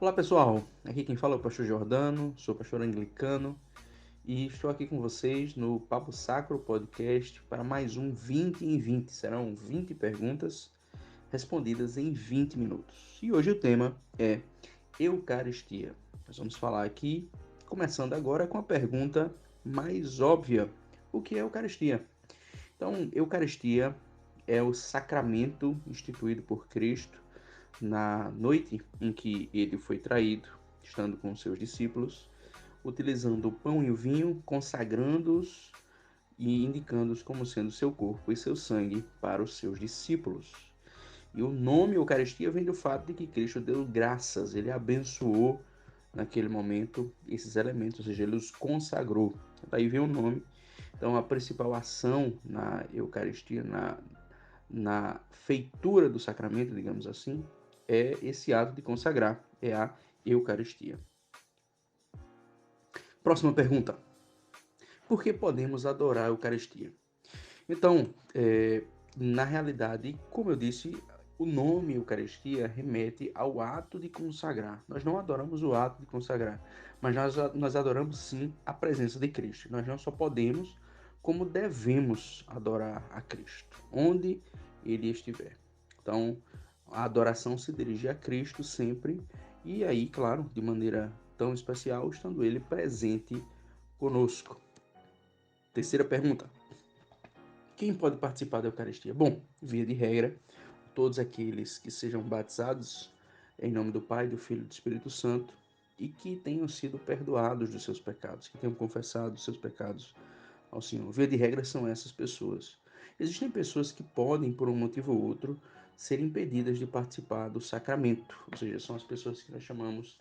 Olá pessoal, aqui quem fala é o pastor Jordano, sou pastor anglicano e estou aqui com vocês no Papo Sacro Podcast para mais um 20 em 20. Serão 20 perguntas respondidas em 20 minutos. E hoje o tema é Eucaristia. Nós vamos falar aqui, começando agora com a pergunta mais óbvia: o que é Eucaristia? Então, Eucaristia é o sacramento instituído por Cristo na noite em que ele foi traído, estando com seus discípulos, utilizando o pão e o vinho, consagrando-os e indicando-os como sendo seu corpo e seu sangue para os seus discípulos. E o nome Eucaristia vem do fato de que Cristo deu graças, ele abençoou naquele momento esses elementos, ou seja, ele os consagrou. Daí vem o nome. Então, a principal ação na Eucaristia, na feitura do sacramento, digamos assim, é esse ato de consagrar, é a Eucaristia. Próxima pergunta. Por que podemos adorar a Eucaristia? Então, na realidade, como eu disse, o nome Eucaristia remete ao ato de consagrar. Nós não adoramos o ato de consagrar, mas nós adoramos sim a presença de Cristo. Nós não só podemos, como devemos adorar a Cristo, onde ele estiver. Então, a adoração se dirige a Cristo sempre, e aí, claro, de maneira tão especial, estando ele presente conosco. Terceira pergunta. Quem pode participar da Eucaristia? Bom, via de regra, todos aqueles que sejam batizados em nome do Pai, do Filho e do Espírito Santo e que tenham sido perdoados dos seus pecados, que tenham confessado os seus pecados ao Senhor. Via de regra, são essas pessoas. Existem pessoas que podem, por um motivo ou outro, ser impedidas de participar do sacramento, ou seja, são as pessoas que nós chamamos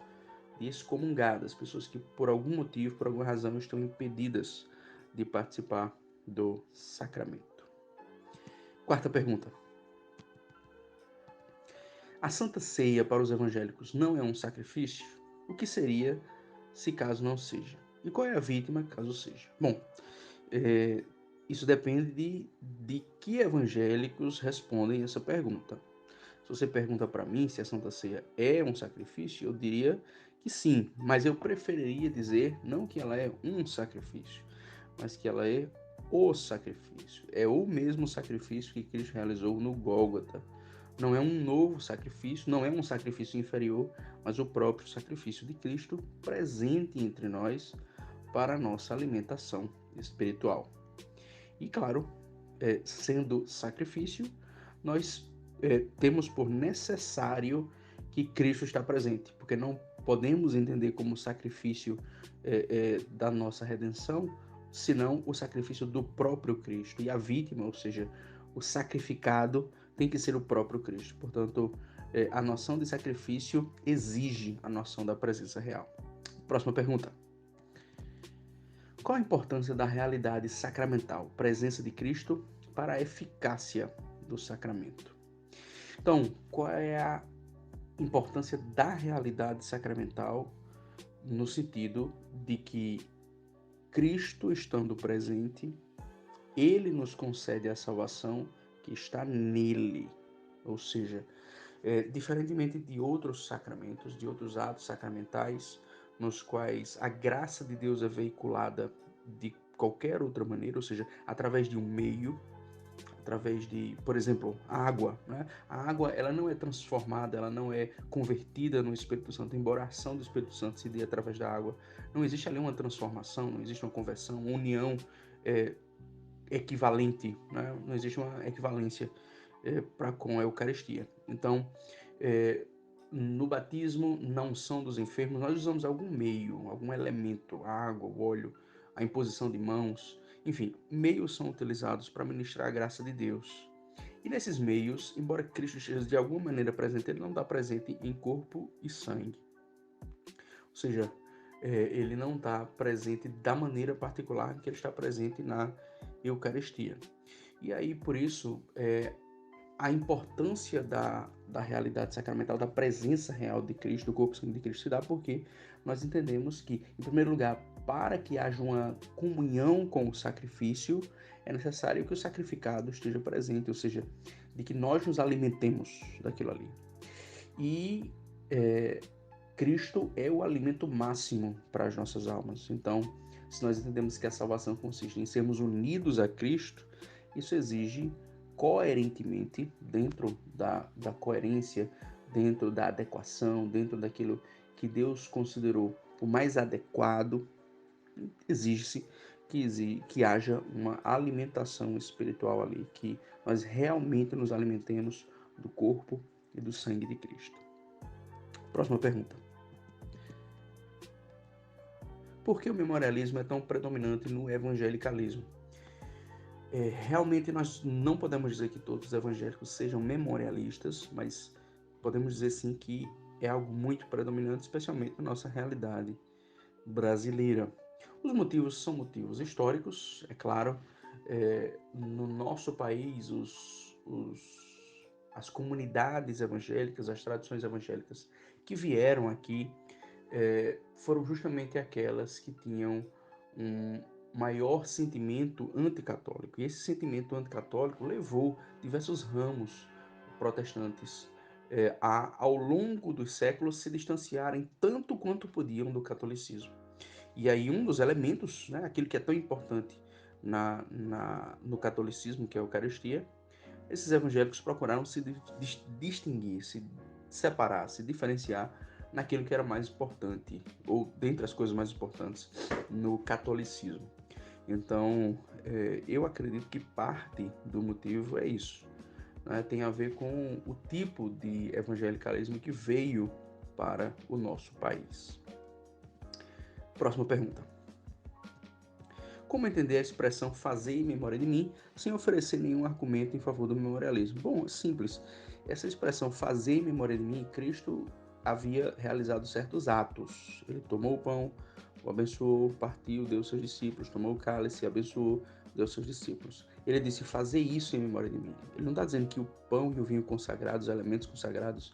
de excomungadas, pessoas que por algum motivo, por alguma razão, estão impedidas de participar do sacramento. Quarta pergunta. A Santa Ceia para os evangélicos não é um sacrifício? O que seria se caso não seja? E qual é a vítima caso seja? Bom, isso depende de que evangélicos respondem essa pergunta. Se você pergunta para mim se a Santa Ceia é um sacrifício, eu diria que sim, mas eu preferiria dizer não que ela é um sacrifício, mas que ela é o sacrifício. É o mesmo sacrifício que Cristo realizou no Gólgota. Não é um novo sacrifício, não é um sacrifício inferior, mas o próprio sacrifício de Cristo presente entre nós para a nossa alimentação espiritual. E claro, sendo sacrifício, nós temos por necessário que Cristo está presente, porque não podemos entender como sacrifício da nossa redenção, senão o sacrifício do próprio Cristo. E a vítima, ou seja, o sacrificado, tem que ser o próprio Cristo. Portanto, a noção de sacrifício exige a noção da presença real. Próxima pergunta. Qual a importância da realidade sacramental, presença de Cristo, para a eficácia do sacramento? Então, qual é a importância da realidade sacramental no sentido de que Cristo estando presente, ele nos concede a salvação que está nele. Ou seja, diferentemente de outros sacramentos, de outros atos sacramentais, nos quais a graça de Deus é veiculada de qualquer outra maneira, ou seja, através de um meio, através de, por exemplo, a água, né? A água, ela não é transformada, ela não é convertida no Espírito Santo, embora a ação do Espírito Santo se dê através da água. Não existe ali uma transformação, não existe uma conversão, uma união equivalente, né? Não existe uma equivalência para com a Eucaristia. Então, no batismo, na unção dos enfermos, nós usamos algum meio, algum elemento, a água, o óleo, a imposição de mãos, enfim, meios são utilizados para ministrar a graça de Deus. E nesses meios, embora Cristo esteja de alguma maneira presente, ele não está presente em corpo e sangue. Ou seja, ele não está presente da maneira particular que ele está presente na Eucaristia. E aí, por isso, a importância da realidade sacramental, da presença real de Cristo, do corpo e sangue de Cristo, se dá porque nós entendemos que, em primeiro lugar, para que haja uma comunhão com o sacrifício, é necessário que o sacrificado esteja presente, ou seja, de que nós nos alimentemos daquilo ali. E Cristo é o alimento máximo para as nossas almas. Então, se nós entendemos que a salvação consiste em sermos unidos a Cristo, isso exige coerentemente, dentro da coerência, dentro da adequação, dentro daquilo que Deus considerou o mais adequado, exige-se que haja uma alimentação espiritual ali, que nós realmente nos alimentemos do corpo e do sangue de Cristo. Próxima pergunta. Por que o memorialismo é tão predominante no evangelicalismo? Realmente nós não podemos dizer que todos os evangélicos sejam memorialistas, mas podemos dizer sim que é algo muito predominante, especialmente na nossa realidade brasileira. Os motivos são motivos históricos, é claro. No nosso país, as comunidades evangélicas, as tradições evangélicas que vieram aqui foram justamente aquelas que tinham um maior sentimento anticatólico. E esse sentimento anticatólico levou diversos ramos protestantes ao longo dos séculos, se distanciarem tanto quanto podiam do catolicismo. E aí um dos elementos, né, aquilo que é tão importante no catolicismo, que é a Eucaristia, esses evangélicos procuraram se distinguir, se separar, se diferenciar naquilo que era mais importante, ou dentre as coisas mais importantes, no catolicismo. Então, eu acredito que parte do motivo é isso, né? Tem a ver com o tipo de evangelicalismo que veio para o nosso país. Próxima pergunta. Como entender a expressão fazer em memória de mim sem oferecer nenhum argumento em favor do memorialismo? Bom, é simples. Essa expressão fazer em memória de mim, Cristo havia realizado certos atos. Ele tomou o pão, o abençoou, partiu, deu aos seus discípulos, tomou o cálice, abençoou, deu aos seus discípulos. Ele disse fazer isso em memória de mim. Ele não está dizendo que o pão e o vinho consagrados, os elementos consagrados,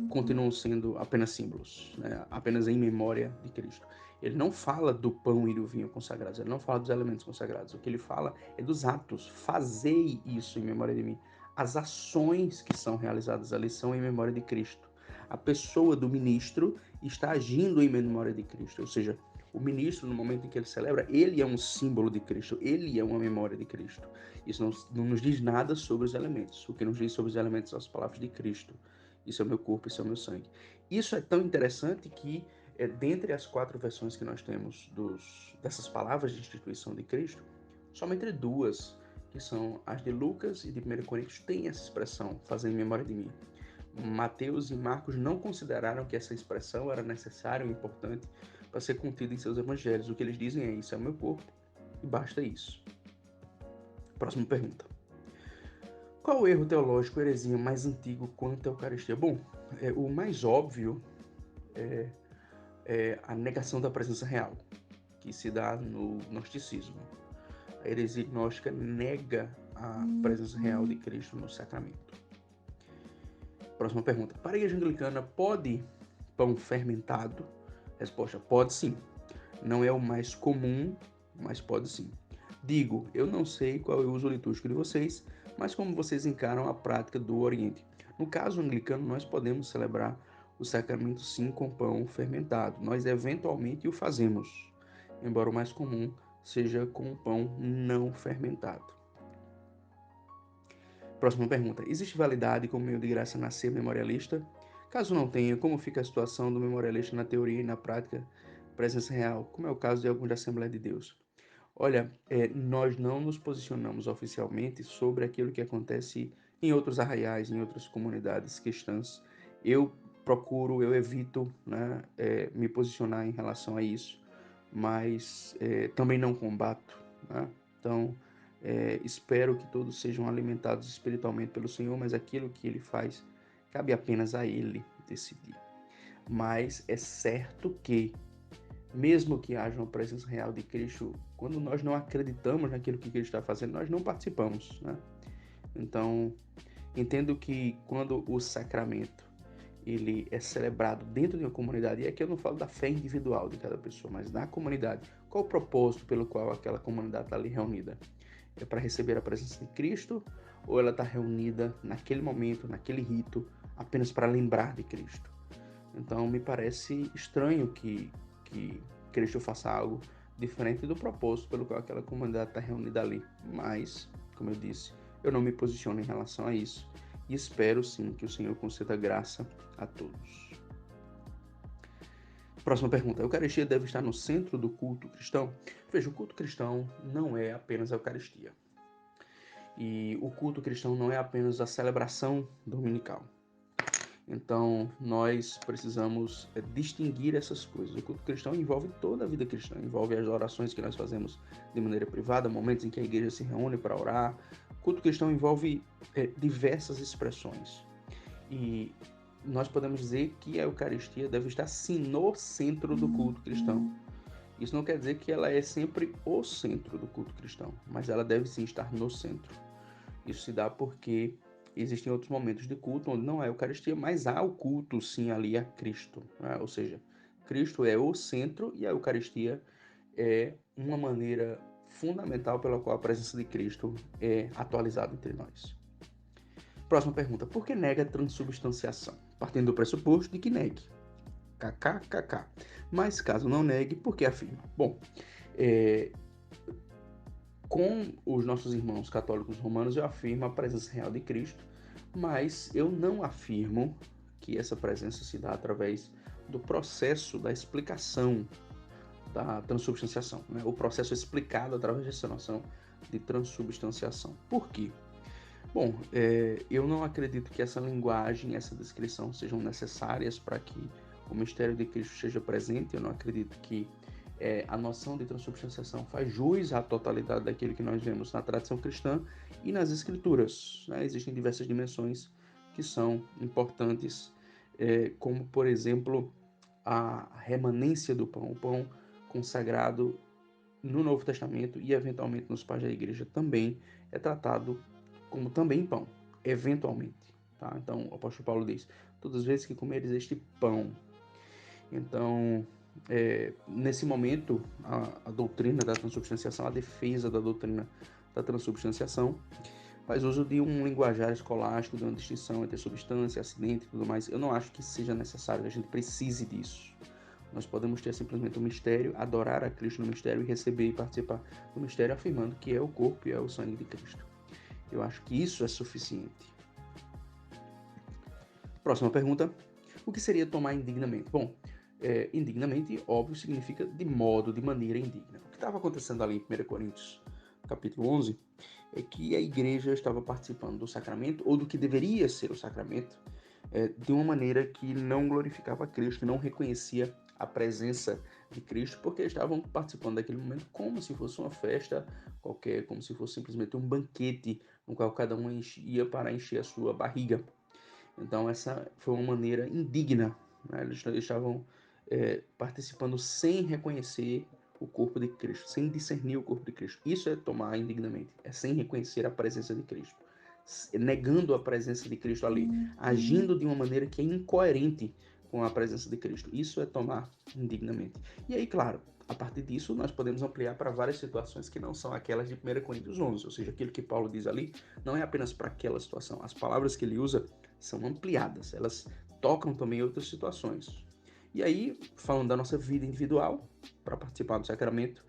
continuam sendo apenas símbolos, né? Apenas em memória de Cristo. Ele não fala do pão e do vinho consagrados, ele não fala dos elementos consagrados. O que ele fala é dos atos. Fazei isso em memória de mim. As ações que são realizadas ali são em memória de Cristo. A pessoa do ministro está agindo em memória de Cristo. Ou seja, o ministro, no momento em que ele celebra, ele é um símbolo de Cristo, ele é uma memória de Cristo. Isso não nos diz nada sobre os elementos. O que nos diz sobre os elementos são as palavras de Cristo. Isso é o meu corpo, isso é o meu sangue. Isso é tão interessante que dentre as 4 versões que nós temos dessas palavras de instituição de Cristo, somente 2, que são as de Lucas e de 1 Coríntios, têm essa expressão, fazer em memória de mim. Mateus e Marcos não consideraram que essa expressão era necessária ou importante para ser contida em seus evangelhos. O que eles dizem é isso é o meu corpo e basta isso. Próxima pergunta. Qual o erro teológico, heresia mais antigo quanto à Eucaristia? Bom, o mais óbvio é a negação da presença real, que se dá no gnosticismo. A heresia gnóstica nega a presença real de Cristo no sacramento. Próxima pergunta. Para a igreja anglicana, pode pão fermentado? Resposta, pode sim. Não é o mais comum, mas pode sim. Digo, eu não sei qual é o uso litúrgico de vocês, mas como vocês encaram a prática do Oriente. No caso anglicano, nós podemos celebrar o sacramento sim com pão fermentado. Nós eventualmente o fazemos, embora o mais comum seja com pão não fermentado. Próxima pergunta. Existe validade como meio de graça nascer memorialista? Caso não tenha, como fica a situação do memorialista na teoria e na prática, presença real, como é o caso de alguns da Assembleia de Deus? Olha, nós não nos posicionamos oficialmente sobre aquilo que acontece em outros arraiais, em outras comunidades cristãs. Eu evito, né, me posicionar em relação a isso, mas também não combato, né? Então, espero que todos sejam alimentados espiritualmente pelo Senhor, mas aquilo que Ele faz, cabe apenas a Ele decidir. Mas é certo que, mesmo que haja uma presença real de Cristo, quando nós não acreditamos naquilo que Cristo está fazendo, nós não participamos, né? Então, entendo que quando o sacramento ele é celebrado dentro de uma comunidade, e aqui eu não falo da fé individual de cada pessoa, mas na comunidade, qual o propósito pelo qual aquela comunidade está ali reunida? É para receber a presença de Cristo, ou ela está reunida naquele momento, naquele rito, apenas para lembrar de Cristo? Então me parece estranho que Cristo faça algo diferente do propósito pelo qual aquela comunidade está reunida ali. Mas, como eu disse, eu não me posiciono em relação a isso e espero sim que o Senhor conceda graça a todos. Próxima pergunta. A Eucaristia deve estar no centro do culto cristão? Veja, o culto cristão não é apenas a Eucaristia. E o culto cristão não é apenas a celebração dominical. Então, nós precisamos distinguir essas coisas. O culto cristão envolve toda a vida cristã, envolve as orações que nós fazemos de maneira privada, momentos em que a igreja se reúne para orar. O culto cristão envolve diversas expressões. E nós podemos dizer que a Eucaristia deve estar sim no centro do culto cristão. Isso não quer dizer que ela é sempre o centro do culto cristão, mas ela deve sim estar no centro. Isso se dá porque existem outros momentos de culto onde não há Eucaristia, mas há o culto sim ali a Cristo, né? Ou seja, Cristo é o centro e a Eucaristia é uma maneira fundamental pela qual a presença de Cristo é atualizada entre nós. Próxima pergunta. Por que nega a transubstanciação? Partindo do pressuposto de que negue. KKKK. Mas caso não negue, por que afirma? Bom, com os nossos irmãos católicos romanos eu afirmo a presença real de Cristo, mas eu não afirmo que essa presença se dá através do processo da explicação da transubstanciação, né? O processo explicado através dessa noção de transubstanciação. Por quê? Bom, eu não acredito que essa linguagem, essa descrição sejam necessárias para que o mistério de Cristo esteja presente. Eu não acredito que a noção de transubstanciação faz jus à totalidade daquilo que nós vemos na tradição cristã e nas escrituras, né? Existem diversas dimensões que são importantes, como, por exemplo, a remanência do pão, o pão consagrado no Novo Testamento e, eventualmente, nos pais da igreja também é tratado como também pão, eventualmente. Tá? Então, o apóstolo Paulo diz, todas as vezes que comeres este pão. Então, nesse momento, a doutrina da transubstanciação, a defesa da doutrina da transubstanciação, faz uso de um linguajar escolástico, de uma distinção entre substância, acidente e tudo mais. Eu não acho que seja necessário, que a gente precise disso. Nós podemos ter simplesmente o mistério, adorar a Cristo no mistério e receber e participar do mistério afirmando que é o corpo e é o sangue de Cristo. Eu acho que isso é suficiente. Próxima pergunta. O que seria tomar indignamente? Bom, indignamente, óbvio, significa de modo, de maneira indigna. O que estava acontecendo ali em 1 Coríntios, capítulo 11, é que a igreja estava participando do sacramento, ou do que deveria ser o sacramento, de uma maneira que não glorificava Cristo, não reconhecia a presença de Cristo, porque estavam participando daquele momento como se fosse uma festa qualquer, como se fosse simplesmente um banquete no qual cada um ia para encher a sua barriga. Então essa foi uma maneira indigna, né? Eles estavam participando sem reconhecer o corpo de Cristo, sem discernir o corpo de Cristo. Isso é tomar indignamente, é sem reconhecer a presença de Cristo, negando a presença de Cristo ali, agindo de uma maneira que é incoerente com a presença de Cristo. Isso é tomar indignamente. E aí, claro, a partir disso, nós podemos ampliar para várias situações que não são aquelas de 1 Coríntios 11, ou seja, aquilo que Paulo diz ali não é apenas para aquela situação. As palavras que ele usa são ampliadas, elas tocam também outras situações. E aí, falando da nossa vida individual, para participar do sacramento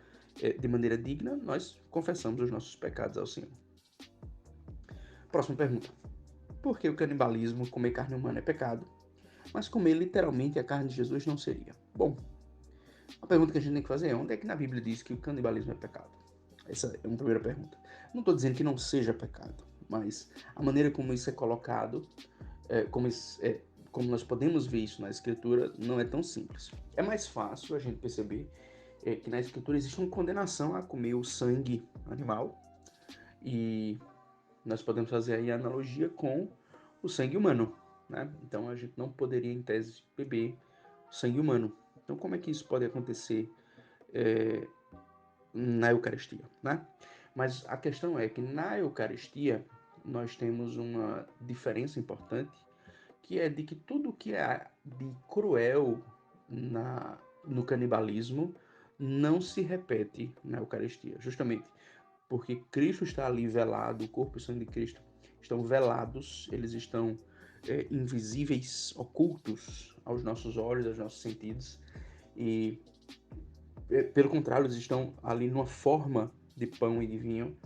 de maneira digna, nós confessamos os nossos pecados ao Senhor. Próxima pergunta. Por que o canibalismo, comer carne humana, é pecado, mas comer literalmente a carne de Jesus não seria? Bom, a pergunta que a gente tem que fazer é: onde é que na Bíblia diz que o canibalismo é pecado? Essa é uma primeira pergunta. Não estou dizendo que não seja pecado, mas a maneira como isso é colocado, como nós podemos ver isso na Escritura, não é tão simples. É mais fácil a gente perceber que na Escritura existe uma condenação a comer o sangue animal, e nós podemos fazer aí a analogia com o sangue humano, né? Então a gente não poderia, em tese, beber sangue humano. Então como é que isso pode acontecer na Eucaristia, né? Mas a questão é que na Eucaristia nós temos uma diferença importante, que é de que tudo que é de cruel no canibalismo não se repete na Eucaristia, justamente porque Cristo está ali velado, o corpo e o sangue de Cristo estão velados, eles estão invisíveis, ocultos aos nossos olhos, aos nossos sentidos, e pelo contrário, eles estão ali numa forma de pão e de vinho.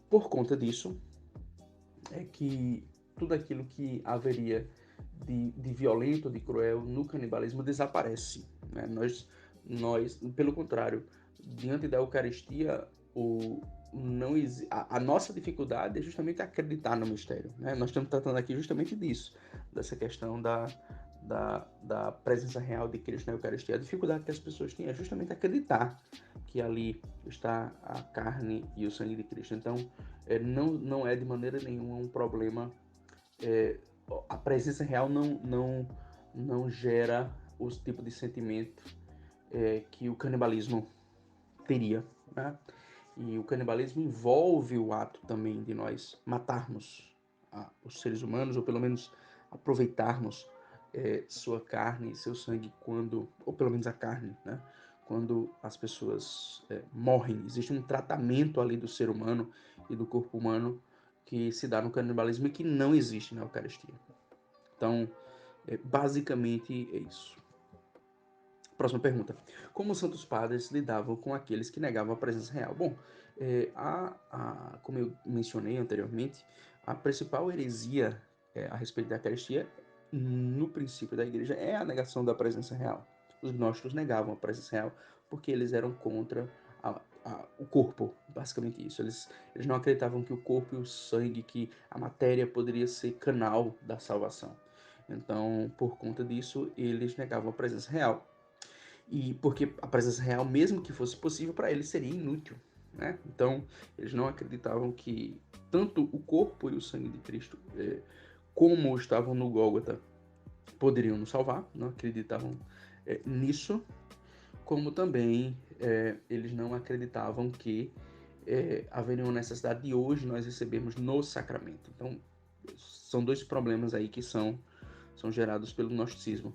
Por conta disso, é que tudo aquilo que haveria de violento, de cruel no canibalismo desaparece, né? Nós, pelo contrário, diante da Eucaristia, a nossa dificuldade é justamente acreditar no mistério, né? Nós estamos tratando aqui justamente disso, dessa questão da presença real de Cristo na Eucaristia. A dificuldade que as pessoas têm é justamente acreditar que ali está a carne e o sangue de Cristo. Então, não é de maneira nenhuma um problema. A presença real não gera os tipos de sentimento que o canibalismo teria, né? E o canibalismo envolve o ato também de nós matarmos os seres humanos, ou pelo menos aproveitarmos sua carne e seu sangue ou pelo menos a carne, né? Quando as pessoas morrem. Existe um tratamento ali do ser humano e do corpo humano que se dá no canibalismo e que não existe na Eucaristia. Então, basicamente é isso. Próxima pergunta. Como os santos padres lidavam com aqueles que negavam a presença real? Bom, como eu mencionei anteriormente, a principal heresia a respeito da Eucaristia, no princípio da igreja, é a negação da presença real. Os gnósticos negavam a presença real porque eles eram contra o corpo, basicamente isso. Eles não acreditavam que o corpo e o sangue, que a matéria poderia ser canal da salvação. Então, por conta disso, eles negavam a presença real. E porque a presença real, mesmo que fosse possível para eles, seria inútil, né? Então, eles não acreditavam que tanto o corpo e o sangue de Cristo, como estavam no Gólgota, poderiam nos salvar, não acreditavam nisso, como também eles não acreditavam que haveria uma necessidade de hoje nós recebermos no sacramento. Então, são dois problemas aí que são gerados pelo gnosticismo.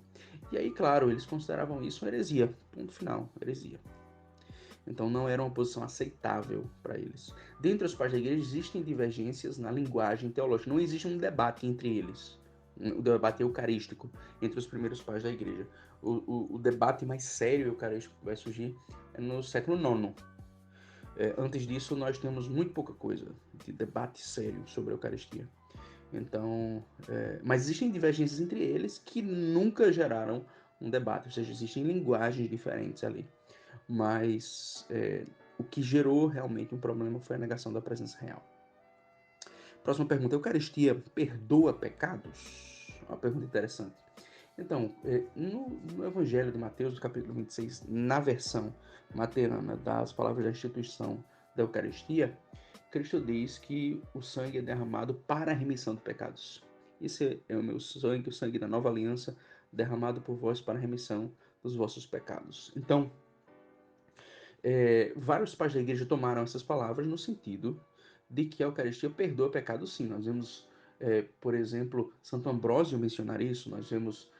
E aí, claro, eles consideravam isso uma heresia, ponto final, heresia. Então não era uma posição aceitável para eles. Dentre os pais da igreja existem divergências na linguagem teológica, não existe um debate entre eles, o debate eucarístico entre os primeiros pais da igreja. O debate mais sério eucarístico que vai surgir é no século IX. Antes disso, nós temos muito pouca coisa de debate sério sobre a Eucaristia. Então, mas existem divergências entre eles que nunca geraram um debate, ou seja, existem linguagens diferentes ali. Mas o que gerou realmente um problema foi a negação da presença real. Próxima pergunta: a Eucaristia perdoa pecados? Uma pergunta interessante. Então, no Evangelho de Mateus, no capítulo 26, na versão materana das palavras da instituição da Eucaristia, Cristo diz que o sangue é derramado para a remissão de pecados. Esse é o meu sangue, o sangue da nova aliança, derramado por vós para a remissão dos vossos pecados. Então, vários pais da igreja tomaram essas palavras no sentido de que a Eucaristia perdoa pecados, sim. Nós vemos, por exemplo, Santo Ambrósio mencionar isso, nós vemos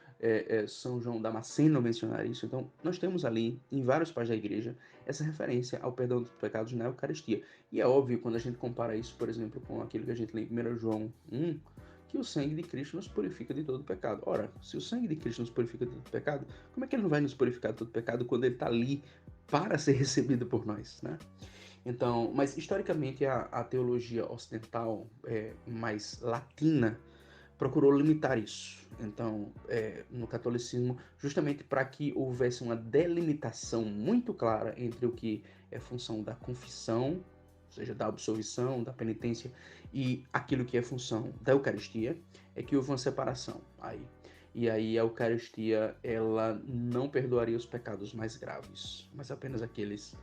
São João Damasceno mencionar isso. Então, nós temos ali, em vários pais da igreja, essa referência ao perdão dos pecados na Eucaristia. E é óbvio, quando a gente compara isso, por exemplo, com aquilo que a gente lê em 1 João 1, que o sangue de Cristo nos purifica de todo pecado. Ora, se o sangue de Cristo nos purifica de todo pecado, como é que ele não vai nos purificar de todo pecado quando ele está ali para ser recebido por nós, né? Então, mas historicamente a teologia ocidental mais latina procurou limitar isso. Então, no catolicismo, justamente para que houvesse uma delimitação muito clara entre o que é função da confissão, ou seja, da absolvição, da penitência, e aquilo que é função da Eucaristia, é que houve uma separação aí. E aí a Eucaristia, ela não perdoaria os pecados mais graves, mas apenas aqueles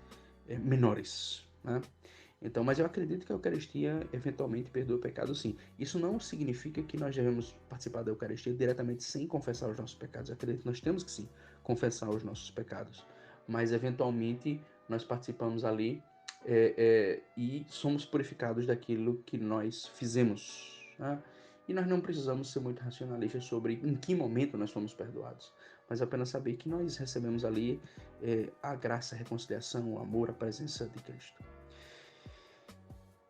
menores, né? Então, mas eu acredito que a Eucaristia eventualmente perdoa o pecado, sim. Isso não significa que nós devemos participar da Eucaristia diretamente sem confessar os nossos pecados. Eu acredito que nós temos que sim confessar os nossos pecados, mas eventualmente nós participamos ali e somos purificados daquilo que nós fizemos, né? E nós não precisamos ser muito racionalistas sobre em que momento nós fomos perdoados, mas apenas saber que nós recebemos ali a graça, a reconciliação, o amor, a presença de Cristo.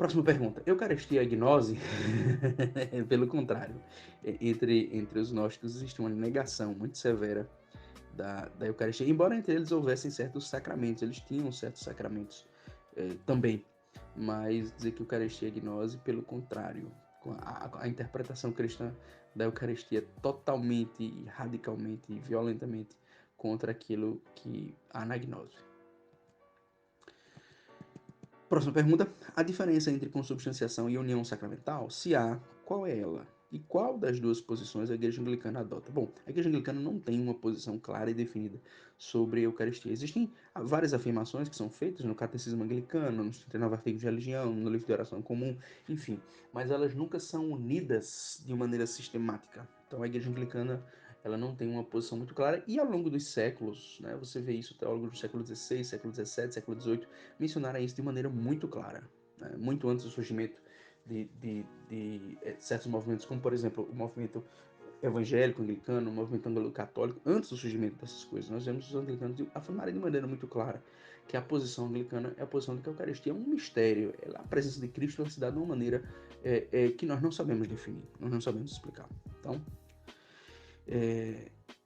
Próxima pergunta. Eucaristia e gnose? Pelo contrário. Entre os gnósticos existe uma negação muito severa da Eucaristia. Embora entre eles houvessem certos sacramentos, eles tinham certos sacramentos também. Mas dizer que Eucaristia é gnose, pelo contrário. A interpretação cristã da Eucaristia é totalmente, radicalmente e violentamente contra aquilo que há na gnose. Próxima pergunta. A diferença entre consubstanciação e união sacramental? Se há, qual é ela? E qual das duas posições a Igreja Anglicana adota? Bom, a Igreja Anglicana não tem uma posição clara e definida sobre a Eucaristia. Existem várias afirmações que são feitas no Catecismo Anglicano, nos 39 artigos de religião, no livro de oração comum, enfim, mas elas nunca são unidas de maneira sistemática. Então a Igreja Anglicana ela não tem uma posição muito clara, e ao longo dos séculos, né, você vê isso teólogos do século XVI, século XVII, século XVIII, mencionaram isso de maneira muito clara, né, muito antes do surgimento de certos movimentos, como por exemplo o movimento evangélico anglicano, o movimento anglo-católico. Antes do surgimento dessas coisas, nós vemos os anglicanos afirmarem de maneira muito clara que a posição anglicana é a posição de que a Eucaristia é um mistério, a presença de Cristo ela se dá de uma maneira que nós não sabemos definir, nós não sabemos explicar. Então,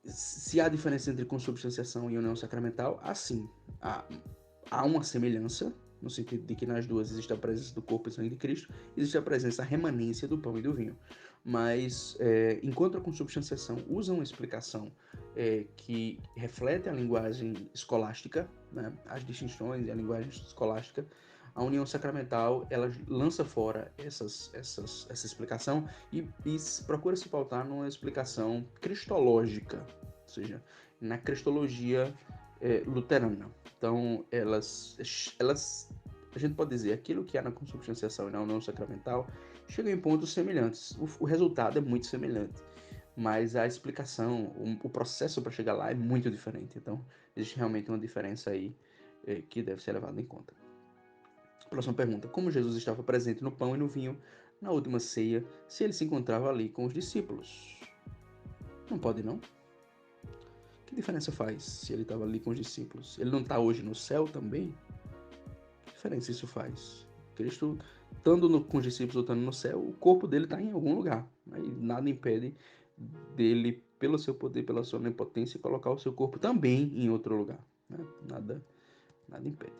se há diferença entre consubstanciação e união sacramental, assim, há uma semelhança, no sentido de que nas duas existe a presença do corpo e sangue de Cristo, existe a presença, a remanência do pão e do vinho. Mas, enquanto a consubstanciação usa uma explicação que reflete a linguagem escolástica, né, as distinções e a linguagem escolástica, a união sacramental ela lança fora essa explicação e procura se pautar numa explicação cristológica, ou seja, na cristologia luterana. Então, a gente pode dizer, aquilo que há na consubstanciação e na união sacramental chega em pontos semelhantes. O resultado é muito semelhante, mas a explicação, o processo para chegar lá é muito diferente. Então, existe realmente uma diferença aí que deve ser levada em conta. Próxima pergunta. Como Jesus estava presente no pão e no vinho na última ceia, se ele se encontrava ali com os discípulos? Não pode, não? Que diferença faz se ele estava ali com os discípulos? Ele não está hoje no céu também? Que diferença isso faz? Cristo, estando com os discípulos, estando no céu, o corpo dele está em algum lugar. Aí nada impede dele, pelo seu poder, pela sua onipotência, colocar o seu corpo também em outro lugar. Né? Nada impede.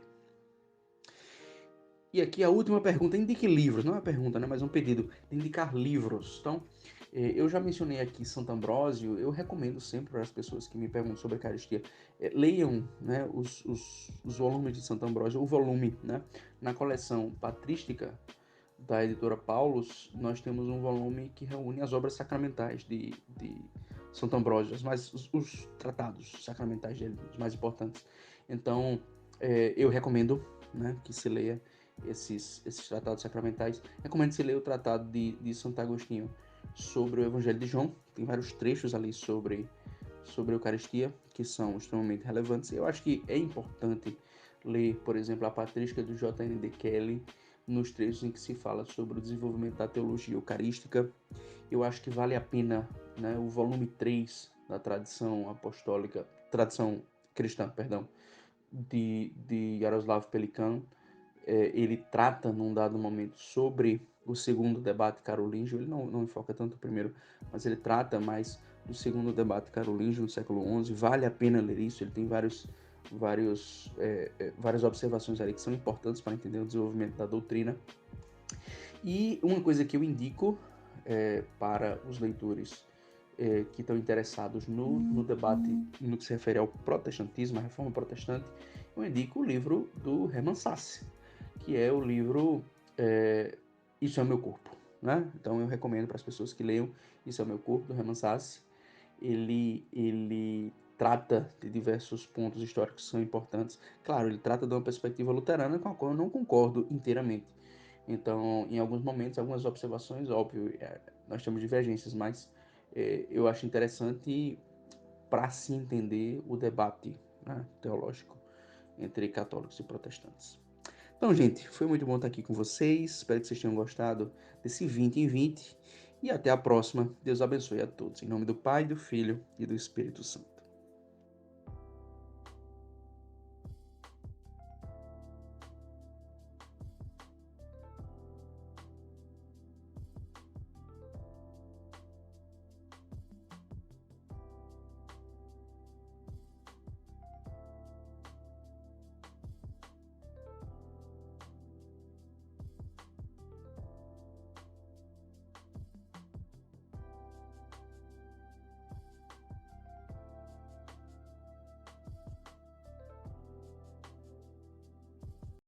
E aqui a última pergunta, indique livros, não é uma pergunta, né, mas um pedido, de indicar livros. Então, eu já mencionei aqui Santo Ambrósio, eu recomendo sempre para as pessoas que me perguntam sobre a Eucaristia, leiam, né, os volumes de Santo Ambrósio, o volume, né, na coleção patrística da editora Paulus, nós temos um volume que reúne as obras sacramentais de Santo Ambrósio, os tratados sacramentais dele, os mais importantes. Então, eu recomendo, né, que se leia esses tratados sacramentais. Recomendo que se leia o tratado de Santo Agostinho sobre o Evangelho de João. Tem vários trechos ali sobre a Eucaristia que são extremamente relevantes. Eu acho que é importante ler, por exemplo, a Patrística do J.N.D. Kelly, nos trechos em que se fala sobre o desenvolvimento da teologia eucarística. Eu acho que vale a pena, né, o volume 3 da tradição apostólica, tradição cristã, perdão, de Yaroslav Pelikan. Ele trata num dado momento sobre o segundo debate carolíngio. Ele não enfoca tanto o primeiro, mas ele trata mais do segundo debate carolíngio no século XI. Vale a pena ler isso. Ele tem várias observações ali que são importantes para entender o desenvolvimento da doutrina. E uma coisa que eu indico para os leitores que estão interessados no debate no que se refere ao protestantismo, à reforma protestante, eu indico o livro do Hermann Sasse, que é o livro Isso é o Meu Corpo. Né? Então eu recomendo para as pessoas que leiam Isso é o Meu Corpo, do Hermann Sasse. Ele trata de diversos pontos históricos que são importantes. Claro, ele trata de uma perspectiva luterana com a qual eu não concordo inteiramente. Então, em alguns momentos, algumas observações, óbvio, nós temos divergências, mas eu acho interessante para se entender o debate, né, teológico entre católicos e protestantes. Então, gente, foi muito bom estar aqui com vocês. Espero que vocês tenham gostado desse 20 em 20. E até a próxima. Deus abençoe a todos. Em nome do Pai, do Filho e do Espírito Santo.